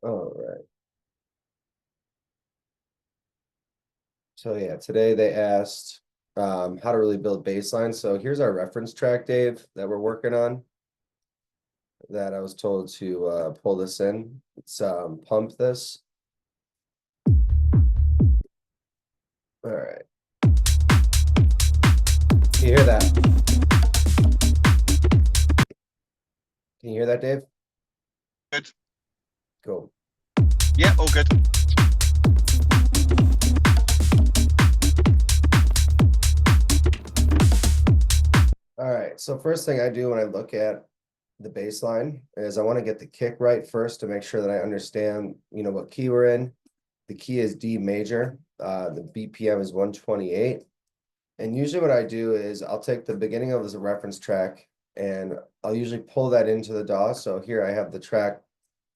All right. So yeah, today they asked how to really build baseline. So here's our reference track, Dave, that we're working on. That I was told to pull this in. It's pump this. All right. Can you hear that? Can you hear that, Dave? Good. Cool. Yeah, all good. All right. So first thing I do when I look at the baseline is I want to get the kick right first to make sure that I understand, what key we're in. The key is D major. The BPM is 128. And usually what I do is I'll take the beginning of this reference track and I'll usually pull that into the DAW. So here I have the track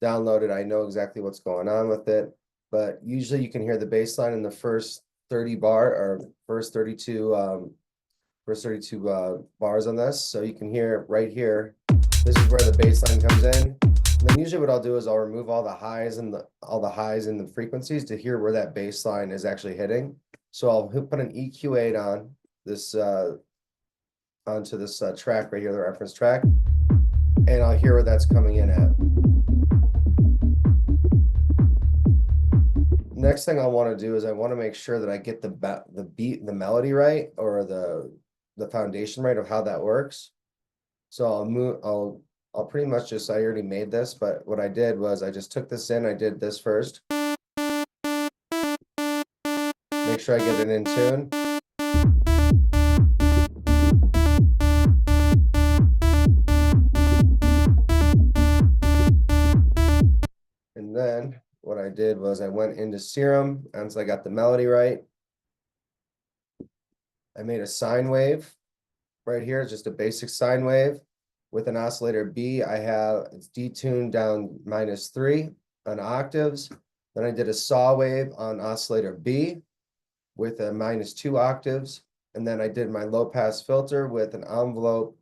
downloaded. I know exactly what's going on with it. But usually you can hear the bass line in the first 30 bar or first 32 bars on this. So you can hear right here, this is where the bass line comes in. And then usually what I'll do is I'll remove all the highs and the frequencies to hear where that bass line is actually hitting. So I'll put an EQ8 on this onto this track right here, the reference track, and I'll hear where that's coming in at. Next thing I want to do is I want to make sure that I get the beat, the melody right, or the foundation right of how that works. So I'll pretty much just, I already made this, but what I did was I just took this in, I did this first. Make sure I get it in tune. And then what I did was I went into Serum, once I got the melody right. I made a sine wave right here, just a basic sine wave. With an oscillator B, it's detuned down -3 on octaves. Then I did a saw wave on oscillator B with a -2 octaves. And then I did my low pass filter with an envelope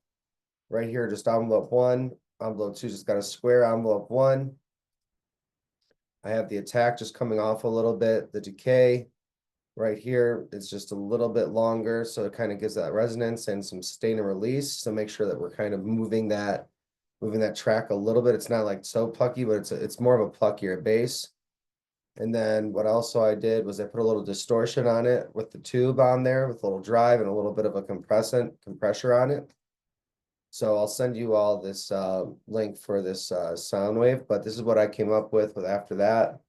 right here, just envelope 1. Envelope 2 just got a square envelope 1. I have the attack just coming off a little bit. The decay right here is just a little bit longer, so it kind of gives that resonance and some sustain and release. So make sure that we're kind of moving that track a little bit. It's not like so plucky, but it's more of a pluckier bass. And then what also I did was I put a little distortion on it with the tube on there with a little drive and a little bit of a compressor on it. So I'll send you all this link for this sound wave, but this is what I came up with after that.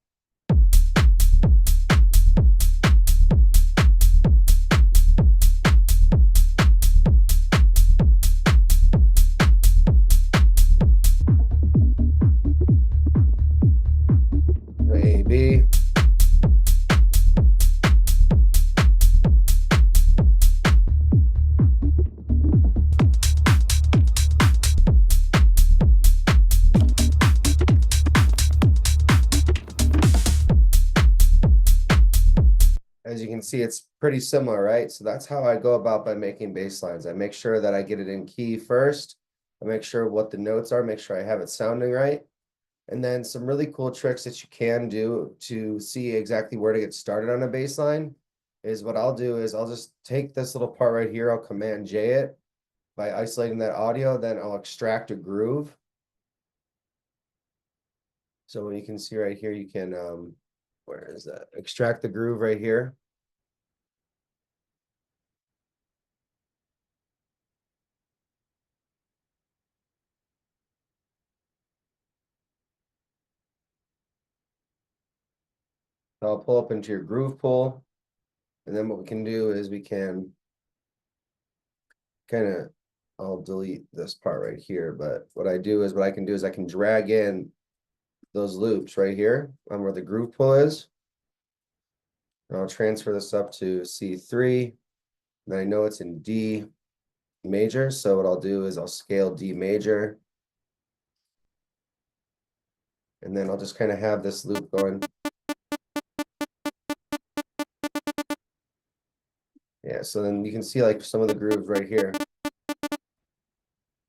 A, B. As you can see, it's pretty similar, right? So that's how I go about by making bass lines. I make sure that I get it in key first. I make sure what the notes are, make sure I have it sounding right. And then some really cool tricks that you can do to see exactly where to get started on a bass line is what I'll do is I'll just take this little part right here, I'll Command J it by isolating that audio, then I'll extract a groove. So when you can see right here, you can, where is that? Extract the groove right here. I'll pull up into your groove pool. And then what we can do is we can kind of, I'll delete this part right here, but what I can do is I can drag in those loops right here on where the groove pool is. And I'll transfer this up to C3. And I know it's in D major, so what I'll do is I'll scale D major. And then I'll just kind of have this loop going. Yeah, so then you can see like some of the grooves right here.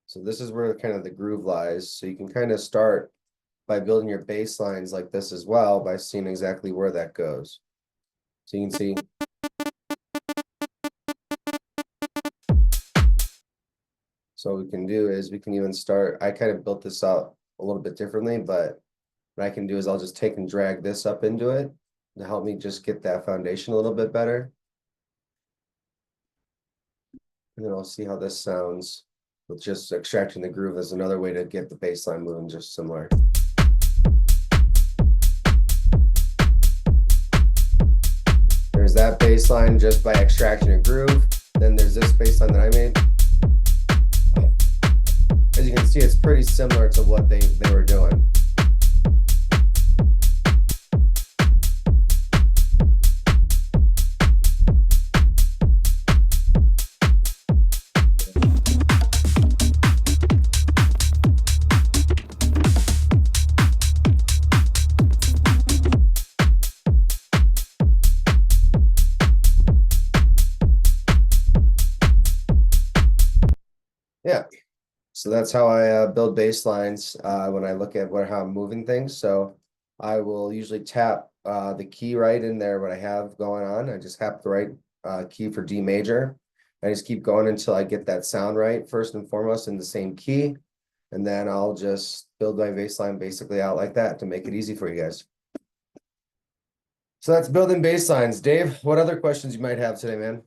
So this is where kind of the groove lies. So you can kind of start by building your baselines like this as well, by seeing exactly where that goes. So you can see. So what we can do is we can even start, I kind of built this out a little bit differently, but what I can do is I'll just take and drag this up into it to help me just get that foundation a little bit better. And then I'll see how this sounds with just extracting the groove as another way to get the baseline moving just similar. There's that baseline just by extracting a groove. Then there's this baseline that I made. As you can see, it's pretty similar to what they were doing. Yeah. So that's how I build baselines when I look at how I'm moving things. So I will usually tap the key right in there, what I have going on. I just tap the right key for D major. I just keep going until I get that sound right, first and foremost, in the same key. And then I'll just build my baseline basically out like that to make it easy for you guys. So that's building baselines. Dave, what other questions you might have today, man?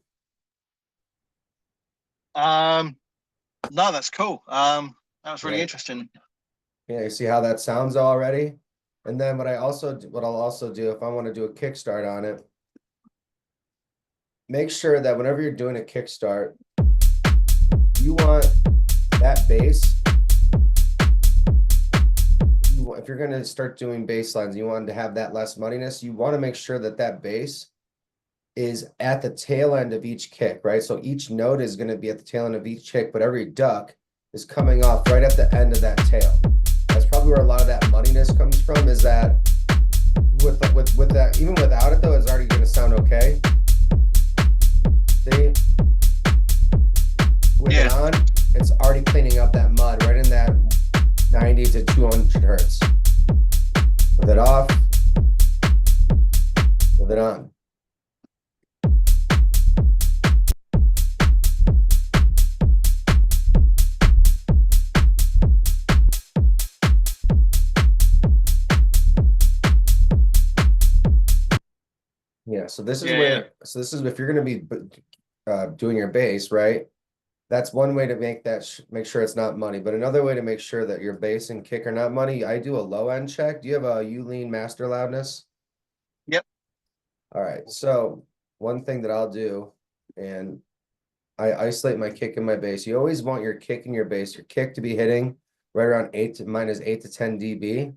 No, that's cool. That was really Yeah. interesting. Yeah, you see how that sounds already? And then what I'll also do if I want to do a kickstart on it, make sure that whenever you're doing a kickstart, you want that bass. If you're going to start doing bass lines, you want to have that less muddiness. You want to make sure that that bass is at the tail end of each kick, right? So each note is going to be at the tail end of each kick, but every duck is coming off right at the end of that tail. That's probably where a lot of that muddiness comes from, is that with that, even without it though, it's already going to sound okay. See? With it on, it's already cleaning up that mud right in that 90 to 200 hertz. With it off, with it on. Yeah, so this is so this is if you're going to be doing your bass, right? That's one way to make that make sure it's not money. But another way to make sure that your bass and kick are not money, I do a low end check. Do you have a Elysia master loudness? Yep. All right. So one thing that I'll do, and I isolate my kick and my bass. You always want your kick and your bass, your kick to be hitting right around 8 to 10 dB.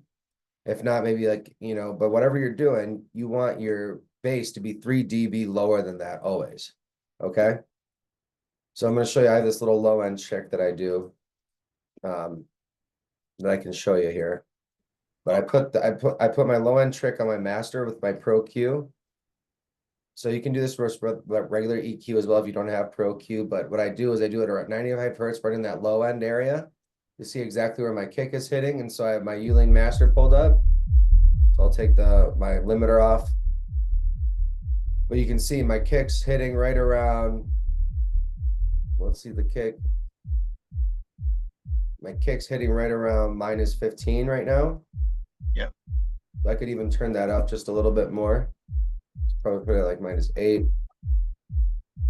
If not, maybe like, but whatever you're doing, you want your bass to be 3 dB lower than that always. Okay. So I'm going to show you, I have this little low end check that I do that I can show you here. But I put my low end trick on my master with my Pro Q. So you can do this for regular EQ as well if you don't have Pro Q. But what I do is I do it around 95 hertz right in that low end area to see exactly where my kick is hitting. And so I have my Elysia master pulled up. So I'll take my limiter off. But you can see my kick's hitting right around, let's see the kick. My kick's hitting right around -15 right now. Yeah. So I could even turn that up just a little bit more. Probably put it like -8.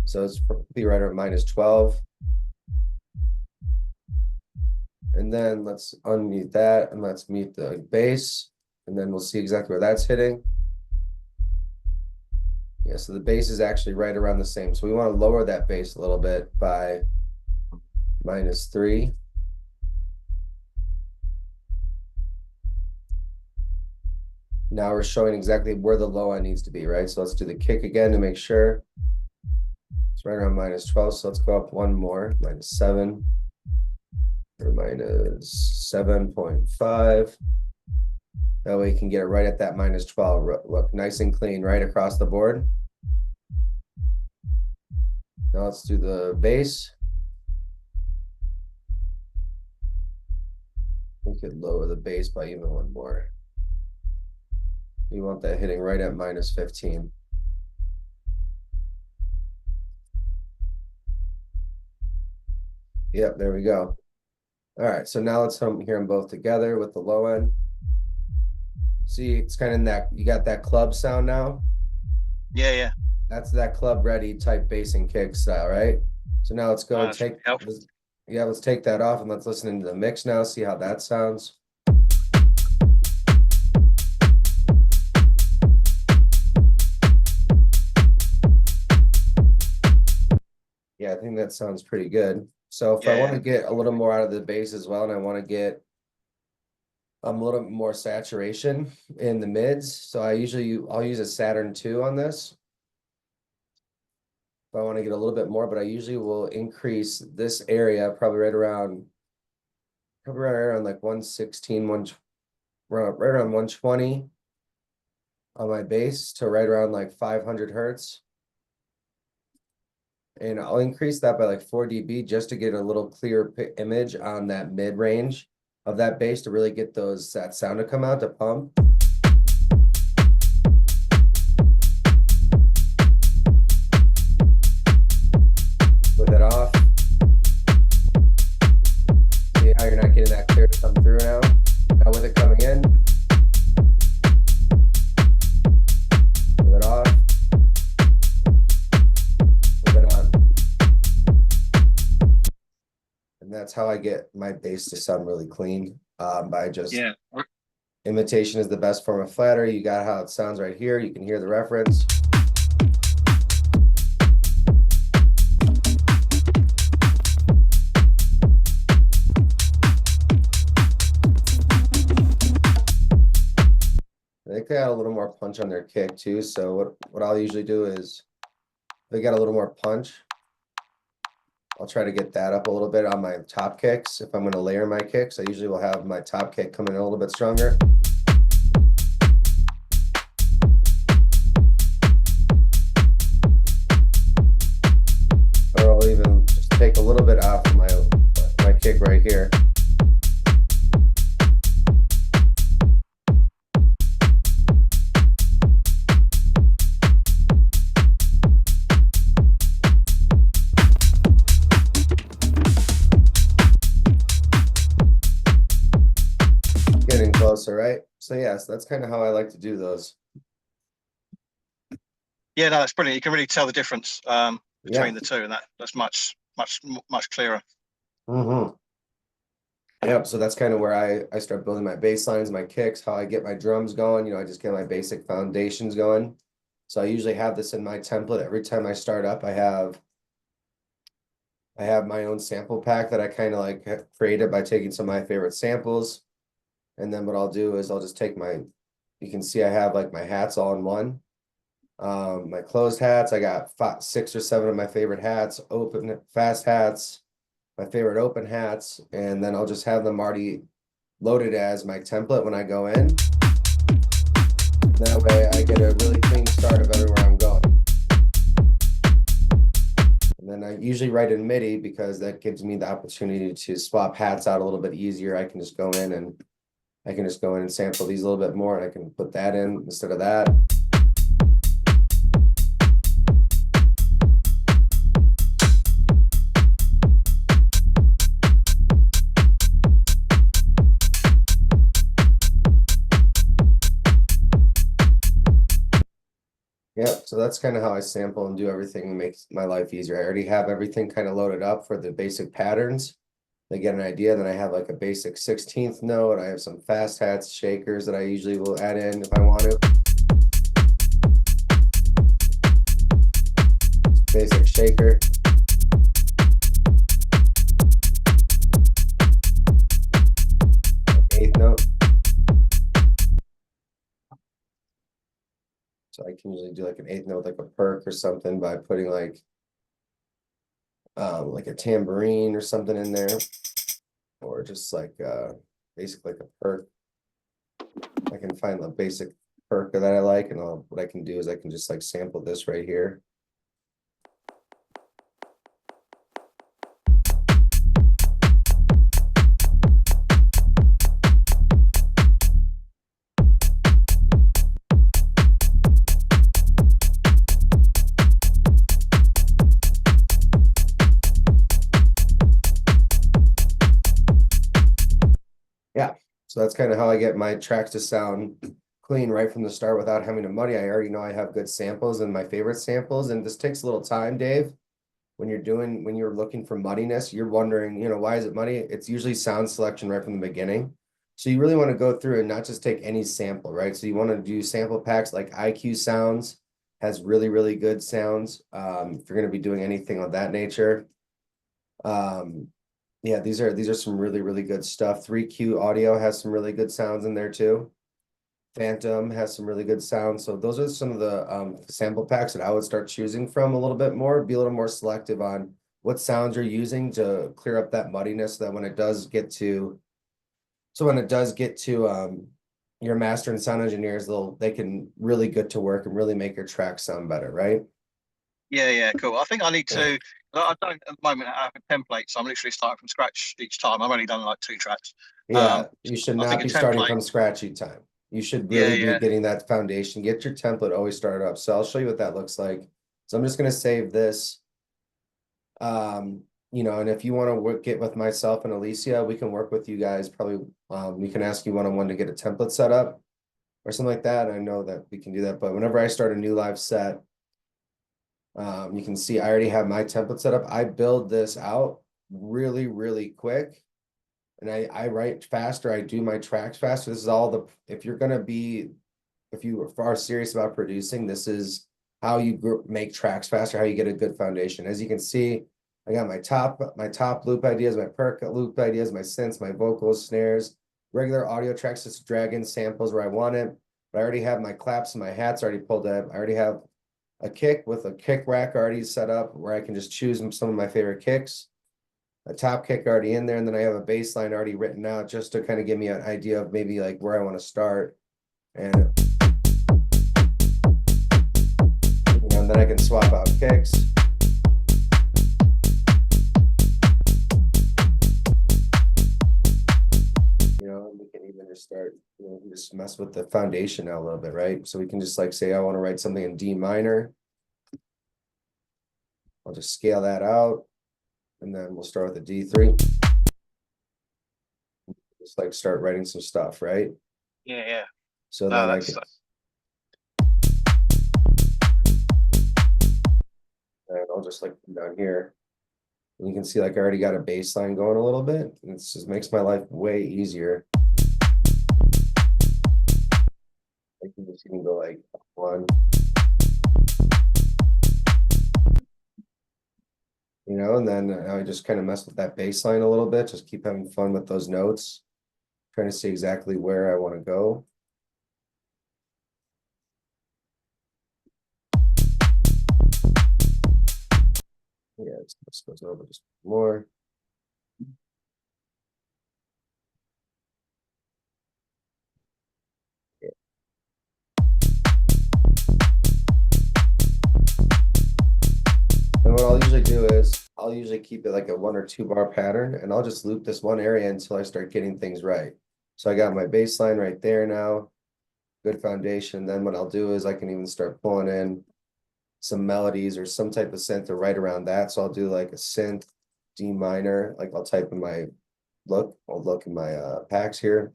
So it's probably right around -12. And then let's unmute that and let's mute the bass. And then we'll see exactly where that's hitting. Yeah, so the bass is actually right around the same. So we want to lower that bass a little bit by -3. Now we're showing exactly where the low end needs to be, right? So let's do the kick again to make sure. It's right around -12. So let's go up one more, -7 or -7.5. That way you can get it right at that -12. Look, nice and clean right across the board. Now let's do the bass. We could lower the bass by even one more. You want that hitting right at -15. Yep, there we go. All right, so now let's hear them both together with the low end. See, it's kind of in that, you got that club sound now? Yeah, yeah. That's that club ready type bass and kick style, right? So now let's go and That's take, helpful. yeah, let's take that off and let's listen into the mix now, see how that sounds. Yeah, I think that sounds pretty good. So if I want to get a little more out of the bass as well, and I want to get a little more saturation in the mids, so I'll use a Saturn 2 on this. If I want to get a little bit more, but I usually will increase this area probably right around like 116, right around 120 on my bass to right around like 500 hertz. And I'll increase that by like 4 dB just to get a little clearer image on that mid range of that bass to really get that sound to come out to pump. With it off. See how you're not getting that clear to come through now? Now with it coming in. With it off. And that's how I get my bass to sound really clean. By just imitation is the best form of flattery. You got how it sounds right here. You can hear the reference. They got a little more punch on their kick too. So what I'll usually do is, if they got a little more punch, I'll try to get that up a little bit on my top kicks. If I'm going to layer my kicks, I usually will have my top kick come in a little bit stronger. Or I'll even just take a little bit off of my kick right here. Getting closer, right? So yes, that's kind of how I like to do those. Yeah, no, that's brilliant. You can really tell the difference between the two, and that's much clearer. Yep, so that's kind of where I start building my bass lines, my kicks, how I get my drums going. I just get my basic foundations going. So I usually have this in my template every time I start up. I have my own sample pack that I kind of like created by taking some of my favorite samples. And then what I'll do is I'll just take you can see I have like my hats all in one. My closed hats, I got 6 or 7 of my favorite hats, open fast hats, my favorite open hats, and then I'll just have them already loaded as my template when I go in. That way I get a really clean start of everywhere I'm going. And then I usually write in MIDI because that gives me the opportunity to swap hats out a little bit easier. I can just go in and sample these a little bit more, and I can put that in instead of that. Yep, so that's kind of how I sample and do everything and makes my life easier. I already have everything kind of loaded up for the basic patterns. They get an idea. Then I have like a basic 16th note. I have some fast hats, shakers that I usually will add in if I want to. Basic shaker. Eighth note. So I can usually do like an eighth note, like a perk or something by putting like a tambourine or something in there, or just like basically like a perk. I can find the basic perk that I like, and what I can do is I can just like sample this right here. So that's kind of how I get my tracks to sound clean right from the start without having to muddy. I already know I have good samples and my favorite samples, and this takes a little time, Dave. When you're looking for muddiness, you're wondering, why is it muddy? It's usually sound selection right from the beginning. So you really want to go through and not just take any sample, right? So you want to do sample packs like IQ Sounds has really, really good sounds. If you're going to be doing anything of that nature. Yeah, these are some really, really good stuff. 3Q Audio has some really good sounds in there too. Phantom has some really good sounds. So those are some of the sample packs that I would start choosing from a little bit more, be a little more selective on what sounds you're using to clear up that muddiness so that when it does get to your master and sound engineers, they can really get to work and really make your track sound better, right? Yeah, cool. I think I need to. I don't at the moment have a template, so I'm literally starting from scratch each time. I've only done like 2 tracks. Yeah, you should I think not a be starting template. from scratch each time. You should Yeah, really be yeah, getting that foundation. Get your template always started up. So I'll show you what that looks like. So I'm just gonna save this. And if you want to get with myself and Elysia, we can work with you guys. Probably, we can ask you one-on-one to get a template set up or something like that. I know that we can do that, but whenever I start a new live set, you can see I already have my template set up. I build this out really, really quick. And I write faster, I do my tracks faster. This is all if you are serious about producing, this is how you make tracks faster, how you get a good foundation. As you can see, I got my top loop ideas, my perk loop ideas, my synths, my vocals, snares, regular audio tracks, just drag in samples where I want it. But I already have my claps and my hats already pulled up. I already have a kick with a kick rack already set up where I can just choose some of my favorite kicks. A top kick already in there, and then I have a bass line already written out just to kind of give me an idea of maybe like where I want to start. And then I can swap out kicks. And we can even just start, just mess with the foundation now a little bit, right? So we can just like say, I want to write something in D minor. I'll just scale that out. And then we'll start with a D3. Just like start writing some stuff, right? yeah. So No, then I that's can, and I'll just like come down here. And you can see like I already got a bass line going a little bit. It just makes my life way easier. I can just even go like 1. And then I just kind of mess with that bass line a little bit, just keep having fun with those notes, trying to see exactly where I want to go. Yeah, this goes over just more. Yeah. And what I'll usually do is I'll usually keep it like a 1 or 2 bar pattern, and I'll just loop this one area until I start getting things right. So I got my bass line right there now, good foundation. Then what I'll do is I can even start pulling in some melodies or some type of synth to write around that. So I'll do like a synth D minor, like I'll type in I'll look in my packs here.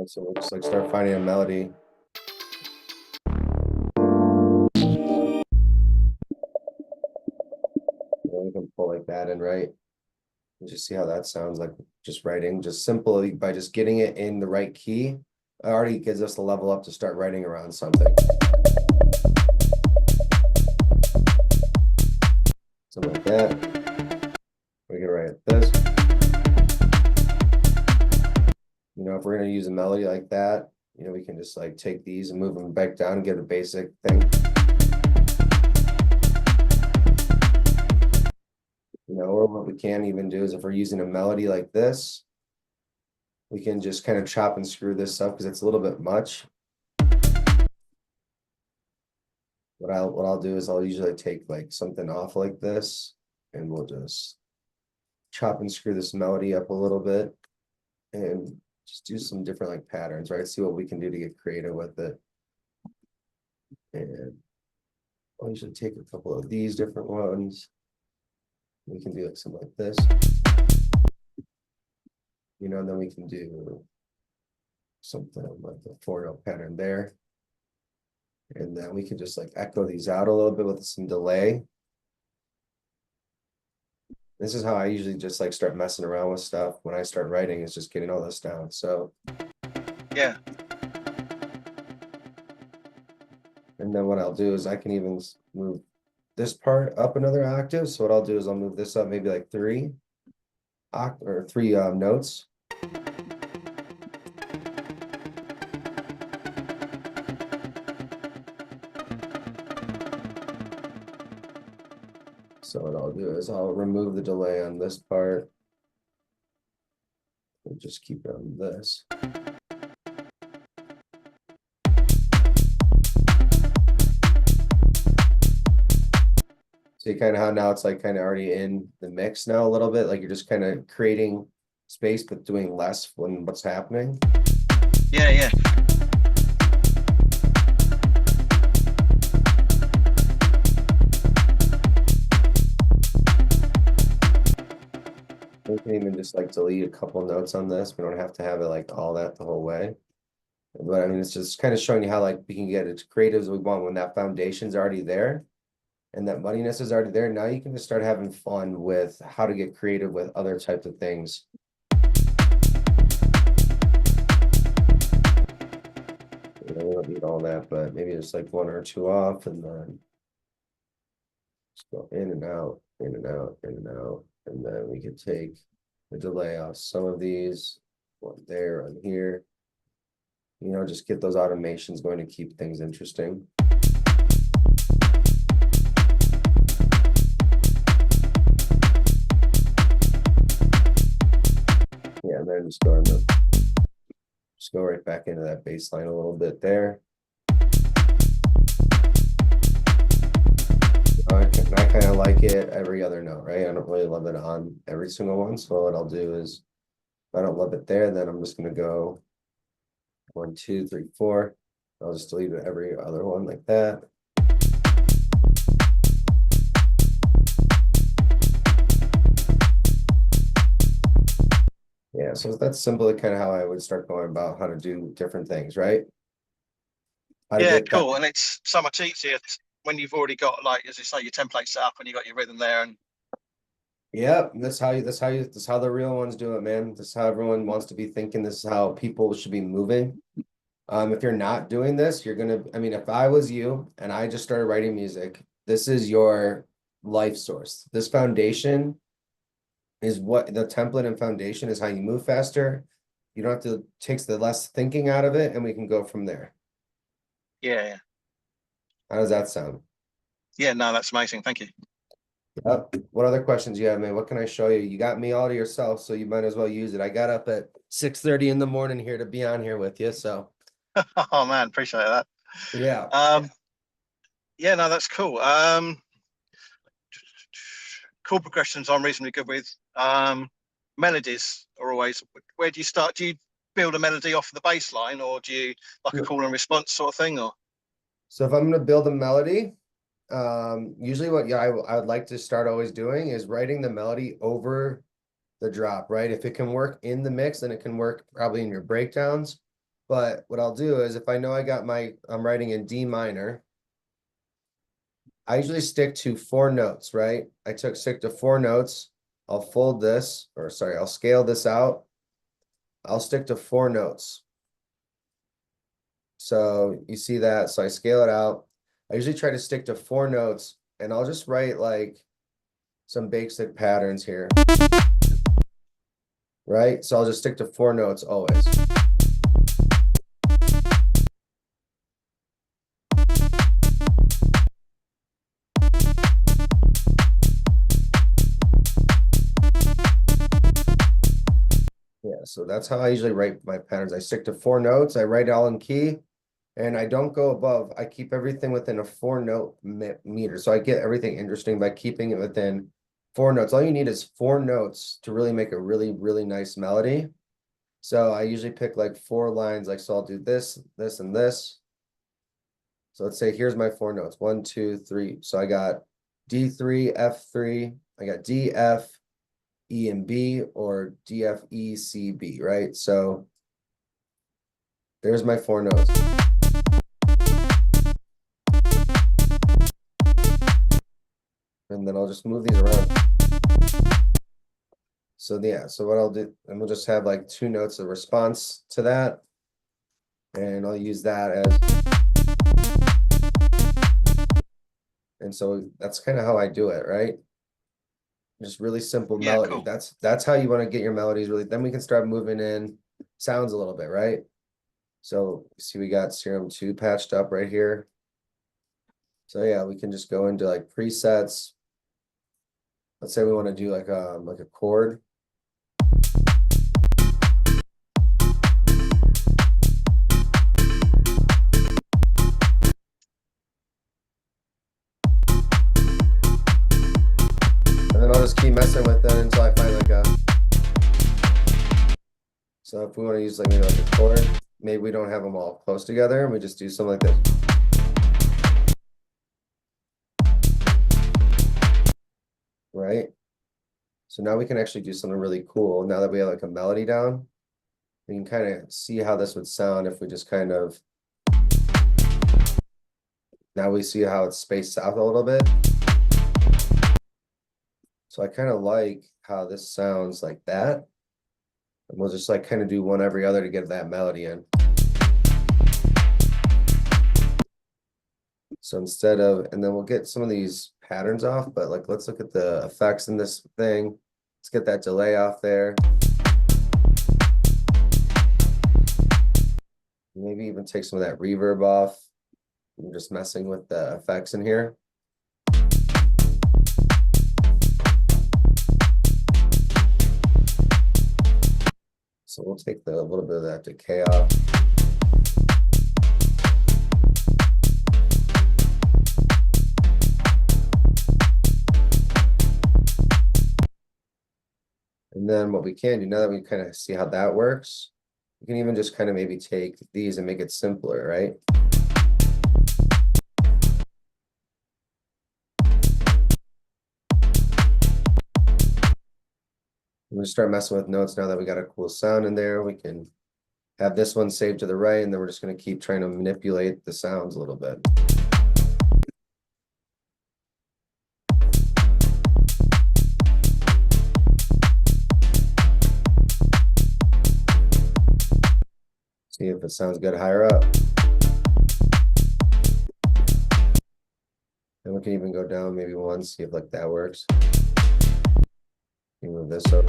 So we'll just like start finding a melody. We can pull like that in, right? And just see how that sounds like just writing, just simply by just getting it in the right key. It already gives us the level up to start writing around something. Something like that. We can write this. If we're going to use a melody like that, we can just like take these and move them back down and get a basic thing. Or what we can even do is if we're using a melody like this, we can just kind of chop and screw this up because it's a little bit much. What I'll do is I'll usually take like something off like this, and we'll just chop and screw this melody up a little bit and just do some different like patterns, right? See what we can do to get creative with it. And I'll usually take a couple of these different ones. We can do like something like this. You know, and then we can do something like a 4-note pattern there. And then we can just like echo these out a little bit with some delay. This is how I usually just like start messing around with stuff when I start writing, is just getting all this down. So, Yeah. and then what I'll do is I can even move this part up another octave. So what I'll do is I'll move this up maybe like three notes. So what I'll do is I'll remove the delay on this part. And just keep it on this. See kind of how now it's like kind of already in the mix now a little bit, like you're just kind of creating space but doing less when what's happening. Yeah, yeah. We can even just like delete a couple notes on this. We don't have to have it like all that the whole way. But I mean, it's just kind of showing you how like we can get as creative as we want when that foundation's already there. And that muddiness is already there. Now you can just start having fun with how to get creative with other types of things. You know, we don't need all that, but maybe just like one or two off and then just go in and out, in and out, in and out. And then we could take the delay off some of these, one there, on here. You know, just get those automations going to keep things interesting. Yeah, and then just go right back into that baseline a little bit there. I kind of like it every other note, right? I don't really love it on every single one. So what I'll do is, if I don't love it there, then I'm just gonna go 1, 2, 3, 4. I'll just delete every other one like that. Yeah, so that's simply kind of how I would start going about how to do different things, right? Yeah, cool. And it's so much easier when you've already got, like, as you say, your template set up and you got your rhythm there. And yeah, that's how the real ones do it, man. This is how everyone wants to be thinking. This is how people should be moving. If you're not doing this, you're gonna, I mean, if I was you and I just started writing music, this is your life source. This foundation is what the template and foundation is how you move faster. You don't have to takes the less thinking out of it, and we can go from there. yeah. How does that sound? Yeah, no, that's amazing. Thank you. What other questions you have, man? What can I show you? You got me all to yourself, so you might as well use it. I got up at 6:30 in the morning here to be on here with you. So Oh man, appreciate that. yeah. Yeah, no, that's cool. Chord progressions I'm reasonably good with. Melodies are always, where do you start? Do you build a melody off the bass line, or do you like a call and response sort of thing? Or So if I'm gonna build a melody, usually what I would like to start always doing is writing the melody over the drop, right? If it can work in the mix, then it can work probably in your breakdowns. But what I'll do is if I know I'm writing in D minor, I usually stick to 4 notes, right? Stick to 4 notes. I'll fold this, or sorry, I'll scale this out. I'll stick to 4 notes. So you see that, so I scale it out. I usually try to stick to 4 notes, and I'll just write like some basic patterns here. Right? So I'll just stick to 4 notes always. Yeah, so that's how I usually write my patterns. I stick to 4 notes, I write it all in key, and I don't go above. I keep everything within a 4-note meter. So I get everything interesting by keeping it within 4 notes. All you need is 4 notes to really make a really, really nice melody. So I usually pick like 4 lines, like, so I'll do this, this, and this. So let's say here's my 4 notes, 1, 2, 3. So I got D3, F3, I got D, F, E, and B, or D, F, E, C, B, right? So there's my 4 notes. And then I'll just move these around. So yeah, so what I'll do, and we'll just have like 2 notes of response to that. And I'll use that as. And so that's kind of how I do it, right? Just really simple Yeah, melody. cool. That's how you want to get your melodies really. Then we can start moving in sounds a little bit, right? So see, we got Serum 2 patched up right here. So yeah, we can just go into like presets. Let's say we want to do like a chord. And then I'll just keep messing with it until I find like a. So if we want to use like maybe like a chord, maybe we don't have them all close together and we just do something like this. Right? So now we can actually do something really cool. Now that we have like a melody down, we can kind of see how this would sound if we just kind of. Now we see how it's spaced out a little bit. So I kind of like how this sounds like that. And we'll just like kind of do one every other to get that melody in. So instead of, and then we'll get some of these patterns off, but like, let's look at the effects in this thing. Let's get that delay off there. Maybe even take some of that reverb off. I'm just messing with the effects in here. So we'll take a little bit of that decay off. And then what we can do, now that we kind of see how that works, we can even just kind of maybe take these and make it simpler, right? We'll just start messing with notes now that we got a cool sound in there. We can have this one saved to the right, and then we're just going to keep trying to manipulate the sounds a little bit. See if it sounds good higher up. And we can even go down maybe one, see if like that works. Move this up.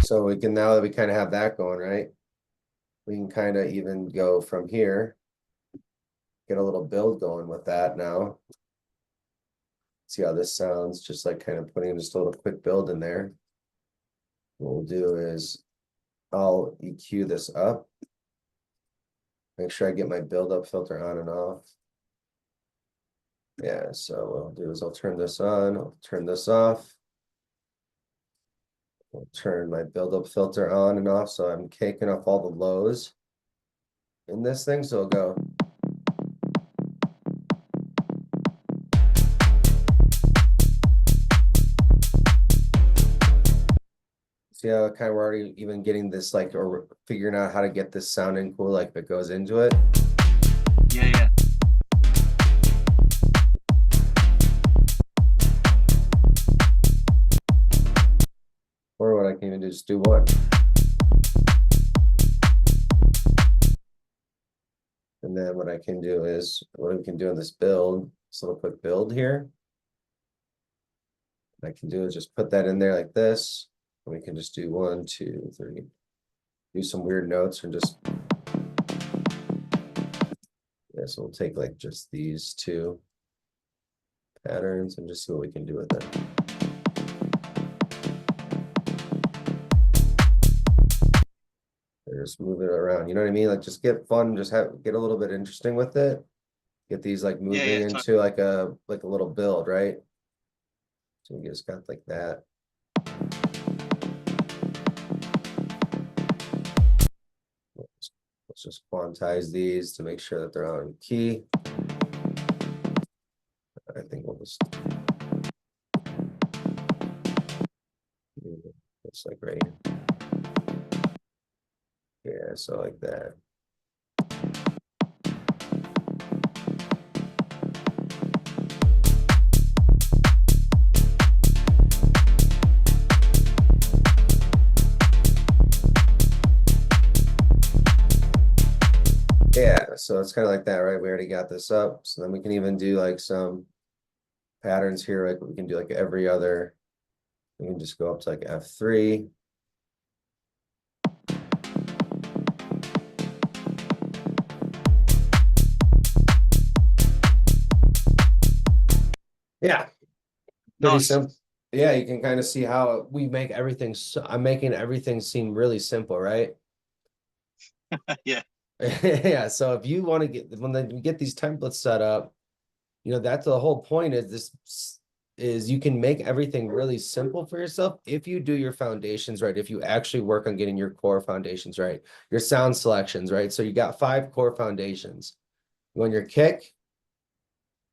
So we can, now that we kind of have that going, right? We can kind of even go from here, get a little build going with that now. See how this sounds, just like kind of putting just a little quick build in there. What we'll do is I'll EQ this up. Make sure I get my build up filter on and off. Yeah, so what I'll do is I'll turn this on, I'll turn this off. I'll turn my build up filter on and off, so I'm caking off all the lows in this thing, so it'll go. See how kind of we're already even getting this like, or figuring out how to get this sounding cool, like if it goes into it. Yeah, yeah. Or what I can even do, just do one. And then what I can do is, what we can do in this build, this little quick build here. What I can do is just put that in there like this. And we can just do 1, 2, 3. Do some weird notes and just. Yeah, so we'll take like just these 2 patterns and just see what we can do with them. Just move it around, you know what I mean? Like just get fun, just get a little bit interesting with it. Get these like moving into like a little build, right? So we just got like that. Let's just quantize these to make sure that they're on key. I think we'll just. It's like right here. Yeah, so like that. Yeah, so it's kind of like that, right? We already got this up. So then we can even do like some patterns here. Like we can do like every other. We can just go up to like F3. Yeah, pretty Nice. simple. Yeah, you can kind of see how we make everything. So I'm making everything seem really simple, right? Yeah. Yeah. So if you want to get when you get these templates set up, that's the whole point is this is you can make everything really simple for yourself if you do your foundations right, if you actually work on getting your core foundations right, your sound selections, right? So you got 5 core foundations. You want your kick,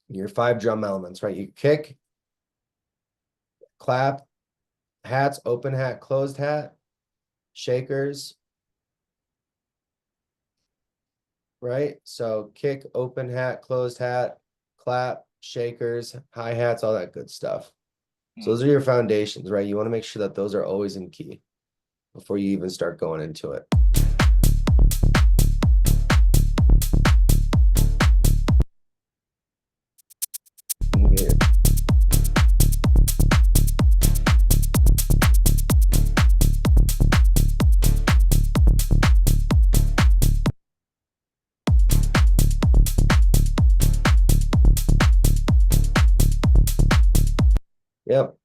your 5 drum elements, right? You kick, clap, hats, open hat, closed hat, shakers, right? So kick, open hat, closed hat, clap, shakers, hi-hats, all that good stuff. So those are your foundations, right? You want to make sure that those are always in key before you even start going into it. Yeah. Yep.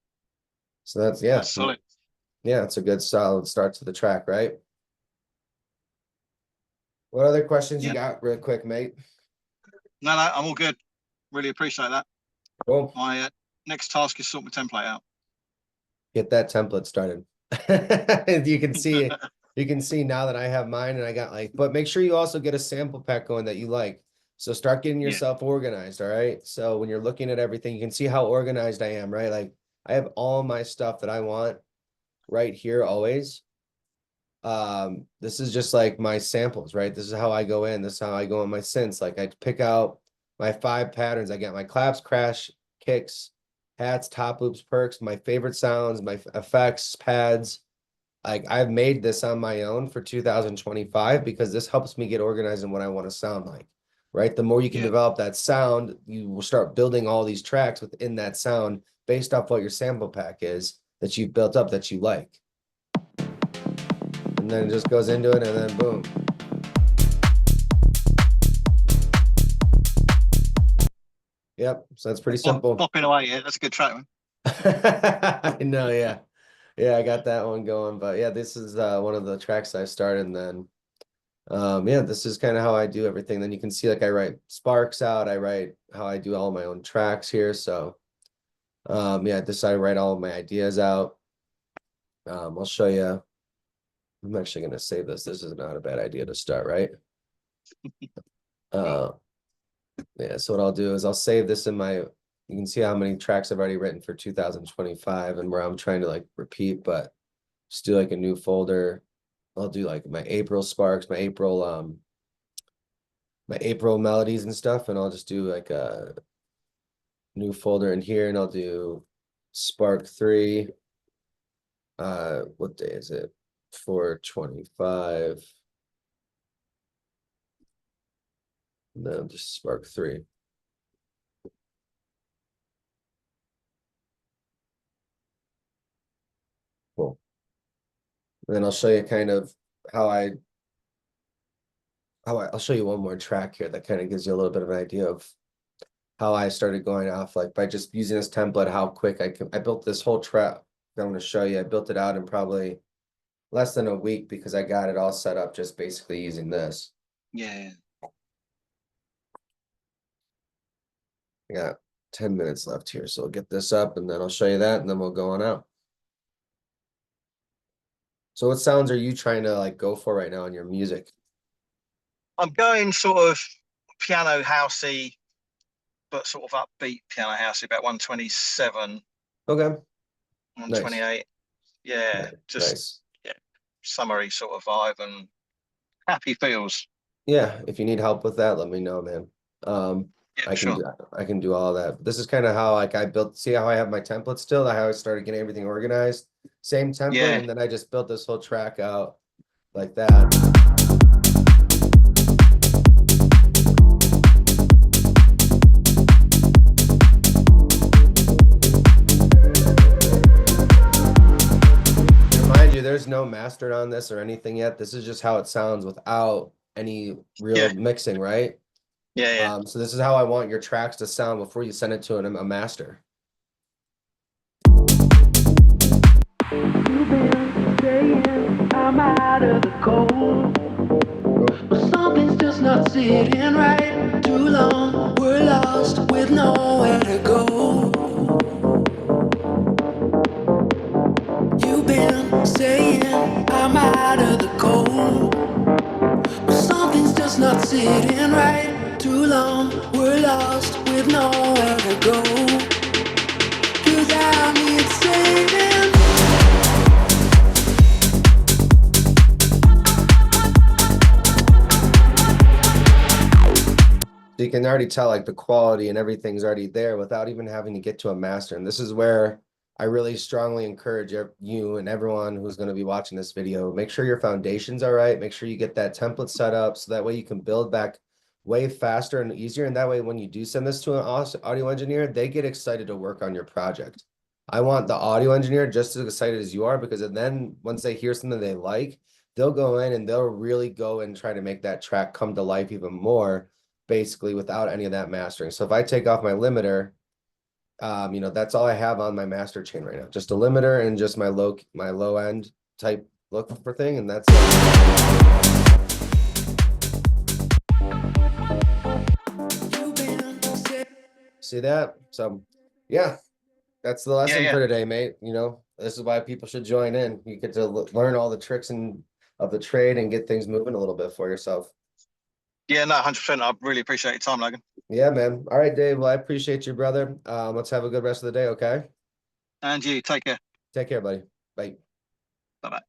So that's, yeah. That's solid. Yeah, it's a good solid start to the track, right? What other questions you Yeah. got real quick, mate? No, I'm all good. Really appreciate that. Cool. My next task is sort my template out. Get that template started. You can see now that I have mine and I got like, but make sure you also get a sample pack going that you like. So start getting Yeah. yourself organized, all right? So when you're looking at everything, you can see how organized I am, right? Like I have all my stuff that I want right here always. This is just like my samples, right? This is how I go in. This is how I go in my synths. Like I pick out my 5 patterns. I got my claps, crash, kicks, hats, top loops, perks, my favorite sounds, my effects, pads. Like I've made this on my own for 2025 because this helps me get organized in what I want to sound like, right? The more you can Yeah. develop that sound, you will start building all these tracks within that sound based off what your sample pack is that you've built up that you like. And then it just goes into it and then boom. Yep. So that's pretty simple. Bopping away. Yeah, that's a good track, man. I know, yeah. Yeah, I got that one going. But yeah, this is one of the tracks I started and then yeah, this is kind of how I do everything. Then you can see like I write sparks out, I write how I do all my own tracks here. So yeah, this I write all of my ideas out. I'll show you. I'm actually gonna save this. This is not a bad idea to start, right? Cool. Uh yeah, so what I'll do is I'll save this in my, you can see how many tracks I've already written for 2025 and where I'm trying to like repeat, but just do like a new folder. I'll do like my April sparks, my April melodies and stuff, and I'll just do like a new folder in here and I'll do Spark 3. What day is it? 4/25. No, just Spark 3. Cool. And then I'll show you kind of how I'll show you one more track here that kind of gives you a little bit of an idea of how I started going off, like by just using this template, how quick I built this whole track that I'm going to show you. I built it out in probably less than a week because I got it all set up just basically using this. Yeah. I got 10 minutes left here, so I'll get this up and then I'll show you that and then we'll go on out. So what sounds are you trying to like go for right now in your music? I'm going sort of piano housey, but sort of upbeat piano house, about 127, Okay, nice, 128. Yeah, just nice. yeah, summery sort of vibe and happy feels. Yeah, if you need help with that, let me know, man. Yeah, I can sure. do I can do all that. This is kind of how like I built, see how I have my template still, how I started getting everything organized. Same template, Yeah, and then I just built this whole track out like that. Mind you, there's no mastered on this or anything yet. This is just how it sounds without any real yeah, mixing, right? yeah, yeah. So this is how I want your tracks to sound before you send it to a master. You've been saying I'm out of the cold, but something's just not sitting right. Too long, we're lost with nowhere to go. You've been saying I'm out of the cold, but something's just not sitting right. Too long, we're lost with nowhere to go. 'Cause I need saving. So you can already tell like the quality and everything's already there without even having to get to a master. And this is where I really strongly encourage you and everyone who's going to be watching this video, make sure your foundations are right. Make sure you get that template set up so that way you can build back way faster and easier. And that way, when you do send this to an audio engineer, they get excited to work on your project. I want the audio engineer just as excited as you are, because then once they hear something they like, they'll go in and they'll really go and try to make that track come to life even more, basically without any of that mastering. So if I take off my limiter, that's all I have on my master chain right now. Just a limiter and just my low end type look for thing, and that's it. See that? So yeah, that's the Yeah, lesson yeah. for today, mate. This is why people should join in. You get to learn all the tricks of the trade and get things moving a little bit for yourself. Yeah, no, 100%. I really appreciate your time, Logan. Yeah, man. All right, Dave. Well, I appreciate you, brother. Let's have a good rest of the day, okay? And you, take care. Take care, buddy. Bye. Bye bye.